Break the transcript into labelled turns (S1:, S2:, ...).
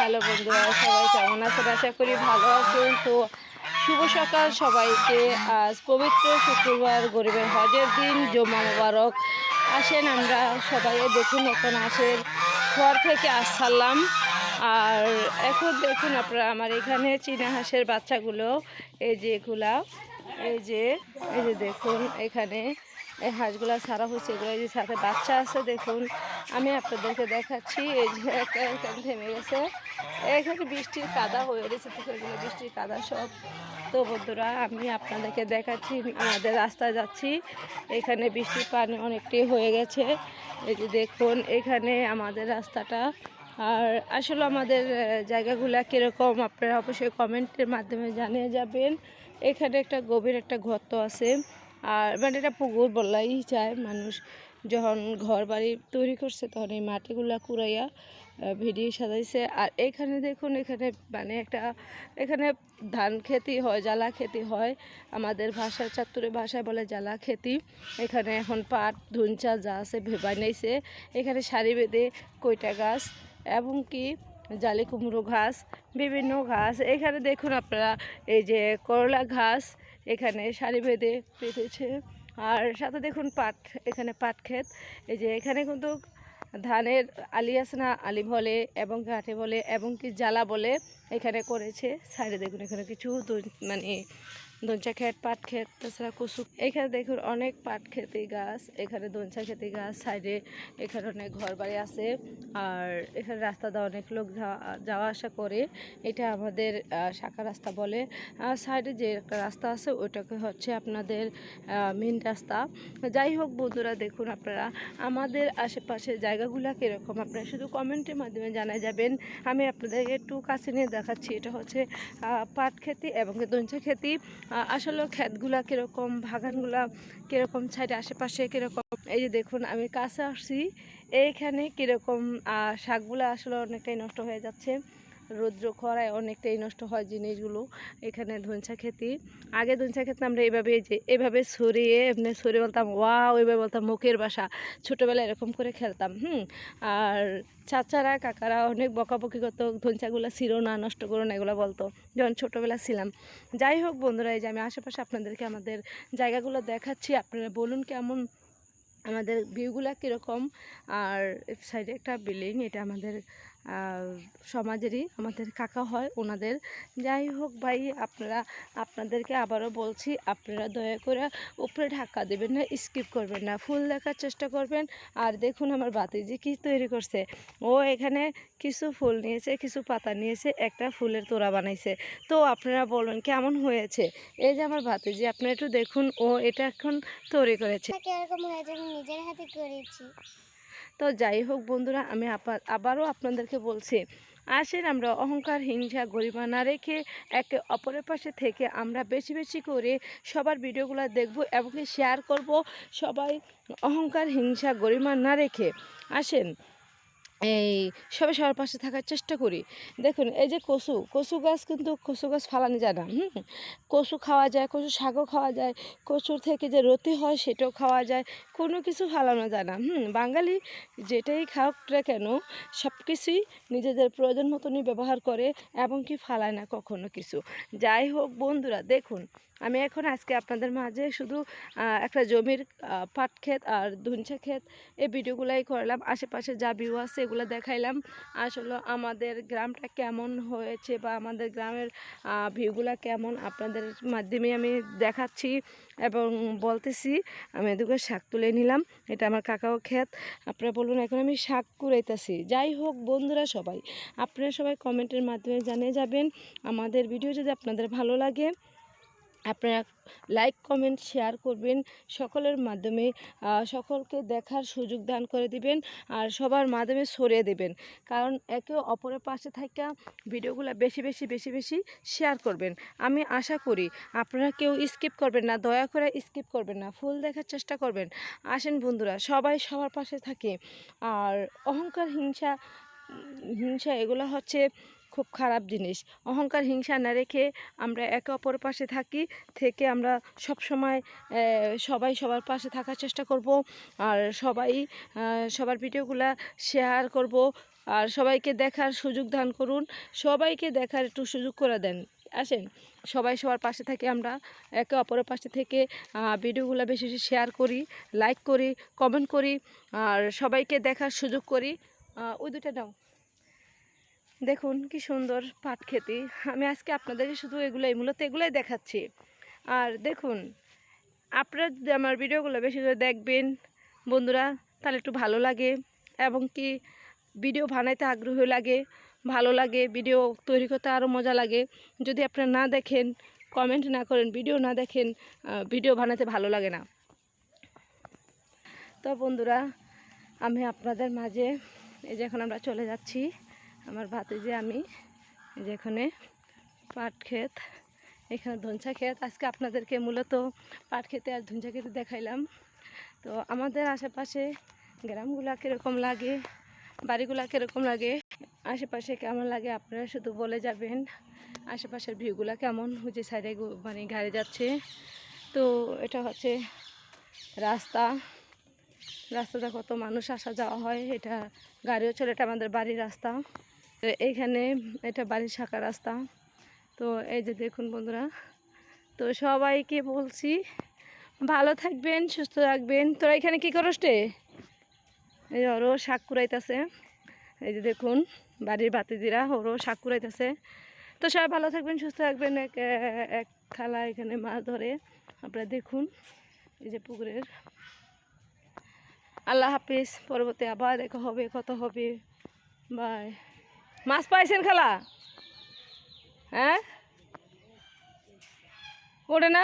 S1: Hello বন্ধুরা, সবাই কেমন আছেন? আশা করি ভালো আছেন। তো শুভ সকাল সবাইকে। আজ পবিত্র শুক্রবার, গরিবের হজের দিন, জুমা মোবারক। আসেন আমরা সবাই দেখুন, এখন হাঁসের ঘর থেকে আসলাম। আর এখন দেখুন আপনারা আমার এখানে চীনা হাঁসের বাচ্চাগুলো, এই যে এগুলা, এই যে দেখুন এখানে এই হাঁসগুলা ছাড়া হয়েছে। এগুলো এই যে সাথে বাচ্চা আছে, দেখুন আমি আপনাদেরকে দেখাচ্ছি। এই যে একটা এখানে থেমে গেছে, এখানে বৃষ্টির কাদা হয়ে গেছে, পুকুরগুলো বৃষ্টির কাদা সব। তো বন্ধুরা আমি আপনাদেরকে দেখাচ্ছি, আমাদের রাস্তায় যাচ্ছি, এখানে বৃষ্টির পানি অনেকটাই হয়ে গেছে। এই যে দেখুন এখানে আমাদের রাস্তাটা। আর আসলে আমাদের জায়গাগুলো কীরকম আপনারা অবশ্যই কমেন্টের মাধ্যমে জানিয়ে যাবেন। এখানে একটা গভীর একটা গর্ত আছে, আর মানে এটা পুকুর বললাই যায়। মানুষ যখন ঘর বাড়ি তৈরি করছে তখন এই মাটিগুলা কুড়াইয়া ভিডিও সাজাইছে। আর এখানে দেখুন, এখানে মানে একটা এখানে ধান খেতি হয়, জ্বালা খেতি হয়, আমাদের ভাষায় চাত্তুরে ভাষায় বলে জ্বালা খেতি। এখানে এখন পাট ধুনচা যা আছে বানাইছে। এখানে সারি বেঁধে কইটা গাছ এবং কি জালি কুমড়ো ঘাস, বিভিন্ন ঘাস। এখানে দেখুন আপনারা এই যে করলা ঘাস এখানে সারি বেঁধে পেতেছে। আর সাথে দেখুন পাট, এখানে পাট ক্ষেত। এই যে এখানে কিন্তু ধানের আলি আছে না, আলি বলে এবং ঘাটে বলে এবং কি জ্বালা বলে, এখানে করেছে। সাইডে দেখুন এখানে কিছু মানে দঞ্চা ক্ষেত, পাট ক্ষেত, তাছাড়া কচু। এখানে দেখুন অনেক পাট খেতে গাছ, এখানে দঞ্চা খেতে গাছ, সাইডে এখানে অনেক ঘর বাড়ি আছে। আর এখানে রাস্তা দিয়ে অনেক লোক যাওয়া আসা করে। এটা আমাদের শাখা রাস্তা বলে। সাইডে যে একটা রাস্তা আছে ওইটাকে হচ্ছে আপনাদের মেন রাস্তা। যাই হোক বন্ধুরা, দেখুন আপনারা আমাদের আশেপাশে জায়গাগুলো কীরকম আপনারা শুধু কমেন্টের মাধ্যমে জানা যাবেন। আমি আপনাদেরকে একটু কাছে নিয়ে দেখাচ্ছি। এটা হচ্ছে পাট খেতি এবং দঞ্চা খেতি। আসলে ক্ষেতগুলা কীরকম, বাগানগুলা কীরকম, সাইডে আশেপাশে কীরকম। এই যে দেখুন আমি কাছে আসছি, এইখানে কীরকম শাকগুলা আসলে অনেকটাই নষ্ট হয়ে যাচ্ছে, রৌদ্র খরায় অনেকটাই নষ্ট হয় জিনিসগুলো। এখানে ধনসা খেতি, আগে ধনসা খেতে আমরা এইভাবে যে এভাবে ছড়িয়ে এমনি ছড়িয়ে বলতাম ওয়াও, ওইভাবে বলতাম মুখের বাসা, ছোটোবেলায় এরকম করে খেলতাম। আর চাচারা কাকারা অনেক বকাবকি করতো, ধনসাগুলো ছিল না, নষ্ট করো না, এগুলো বলতো যখন ছোটোবেলা ছিলাম। যাই হোক বন্ধুরা, এই যে আমি আশেপাশে আপনাদেরকে আমাদের জায়গাগুলো দেখাচ্ছি, আপনারা বলুন কেমন, আমাদের ভিউগুলো কীরকম। আর সাইডে একটা বিল্ডিং, এটা আমাদের সমাজেরই, আমাদের কাকা হয় ওনাদের। যাই হোক ভাই, আপনাদেরকে আবারও বলছি, আপনারা দয়া করে উপরে ঢাকা দেবেন না, স্কিপ করবেন না, ফুল দেখার চেষ্টা করবেন। আর দেখুন আমার ভাতিজি কি তৈরি করছে, ও এখানে কিছু ফুল নিয়েছে, কিছু পাতা নিয়েছে, একটা ফুলের তোড়া বানাইছে। তো আপনারা বলবেন কেমন হয়েছে। এই যে আমার ভাতিজি, আপনারা একটু দেখুন, ও এটা এখন তৈরি করেছে।
S2: এরকম হয়েছে, আমি নিজের হাতে করেছি।
S1: তো যাই হোক বন্ধুরা, আমি আবারও আপনাদেরকে বলছি, আসেন আমরা অহংকার, হিংসা, গরিমা না রেখে একে অপরের পাশে থেকে আমরা বেশি বেশি করে সবার ভিডিওগুলো দেখব এবং শেয়ার করব। সবাই অহংকার, হিংসা, গরিমা না রেখে আসেন এই সবাই সবার পাশে থাকার চেষ্টা করি। দেখুন এই যে কচু গাছ, কিন্তু কচু গাছ ফালানো যায় না। কচু খাওয়া যায়, কচু শাকও খাওয়া যায়, কচুর থেকে যে রতি হয় সেটাও খাওয়া যায়, কোনো কিছু ফালানো যায় না। বাঙালি যেটাই খাওক না কেন, সব কিছুই নিজেদের প্রয়োজন মতনই ব্যবহার করে এবং কি ফালায় না কখনো কিছু। যাই হোক বন্ধুরা, দেখুন আমি এখন আজকে আপনাদের মাঝে শুধু একটা জমির পাট ক্ষেত আর ধুনচা ক্ষেত এই ভিডিওগুলাই করলাম। আশেপাশে যা ভিউ আছে এগুলো দেখাইলাম। আসলে আমাদের গ্রামটা কেমন হয়েছে বা আমাদের গ্রামের ভিউগুলো কেমন আপনাদের মাধ্যমে আমি দেখাচ্ছি এবং বলতেছি। আমি এদিকে শাক তুলে নিলাম, এটা আমার কাকাও ক্ষেত। আপনারা বলুন, এখন আমি শাক কুড়াইতেছি। যাই হোক বন্ধুরা, আপনারা সবাই কমেন্টের মাধ্যমে জানিয়ে যাবেন। আমাদের ভিডিও যদি আপনাদের ভালো লাগে, আপনারা লাইক, কমেন্ট, শেয়ার করবেন, সকলের মাধ্যমে সকলকে দেখার সুযোগ দান করে দিবেন আর সবার মাধ্যমে ছড়িয়ে দেবেন। কারণ একে অপরের পাশে থাকা ভিডিওগুলো বেশি বেশি শেয়ার করবেন। আমি আশা করি আপনারা কেউ স্কিপ করবেন না, দয়া করে স্কিপ করবেন না, ফুল দেখার চেষ্টা করবেন। আসেন বন্ধুরা, সবাই সবার পাশে থাকে। আর অহংকার, হিংসা এগুলো হচ্ছে খুব খারাপ জিনিস। অহংকার, হিংসা না রেখে আমরা একে অপরের পাশে থেকে আমরা সবসময় সবাই সবার পাশে থাকার চেষ্টা করব। আর সবাই সবার ভিডিওগুলা শেয়ার করব, আর সবাইকে দেখার সুযোগ দান করুন, সবাইকে দেখার একটু সুযোগ করে দেন। আসেন সবাই সবার পাশে থেকে আমরা একে অপরের পাশে থেকে ভিডিওগুলো বেশি বেশি শেয়ার করি, লাইক করি, কমেন্ট করি, আর সবাইকে দেখার সুযোগ করি। ওই দুটা নাও। দেখুন কি সুন্দর পাট খেতি। আমি আজকে আপনাদেরকে শুধু মূলত এগুলোই দেখাচ্ছি। আর দেখুন, আপনারা যদি আমার ভিডিওগুলো বেশি করে দেখবেন বন্ধুরা, তাহলে একটু ভালো লাগে এবং কি ভিডিও বানাইতে আগ্রহ লাগে, ভালো লাগে, ভিডিও তৈরি করতে আরও মজা লাগে। যদি আপনারা না দেখেন, কমেন্ট না করেন, ভিডিও না দেখেন, ভিডিও বানাতে ভালো লাগে না। তো বন্ধুরা, আমি আপনাদের মাঝে এই যে এখন আমরা চলে যাচ্ছি, আমার ভাতিজে আমি, এই যে এখানে পাট ক্ষেত, এখানে ধনসা ক্ষেত। আজকে আপনাদেরকে মূলত পাট খেতে আর ধনসা খেতে দেখাইলাম। তো আমাদের আশেপাশে গ্রামগুলা কীরকম লাগে, বাড়িগুলা কীরকম লাগে, আশেপাশে কেমন লাগে আপনারা শুধু বলে যাবেন। আশেপাশের ভিউগুলা কেমন, ওই যে সাইডে মানে গাড়ি যাচ্ছে। তো এটা হচ্ছে রাস্তাটা কত মানুষ আসা যাওয়া হয়, এটা গাড়িও চলে, এটা আমাদের বাড়ির রাস্তা। তো এইখানে এটা বাড়ির শাখা রাস্তা। তো এই যে দেখুন বন্ধুরা, তো সবাইকে বলছি ভালো থাকবেন, সুস্থ থাকবেন। তোরা এখানে কী করস রে? এই যে ওরও শাক কুড়াইতেছে, এই যে দেখুন বাড়ির বাতিজিরা ওরও শাক কুড়াইতেছে। তো সবাই ভালো থাকবেন, সুস্থ থাকবেন। এক খালা এখানে মাছ ধরে, আপনারা দেখুন এই যে পুকুরের। আল্লাহ হাফিজ, পরবর্তী আবার দেখা হবে, কত হবে। বাই। মাছ পাইছেন খালা? হ্যাঁ, ওঠে না?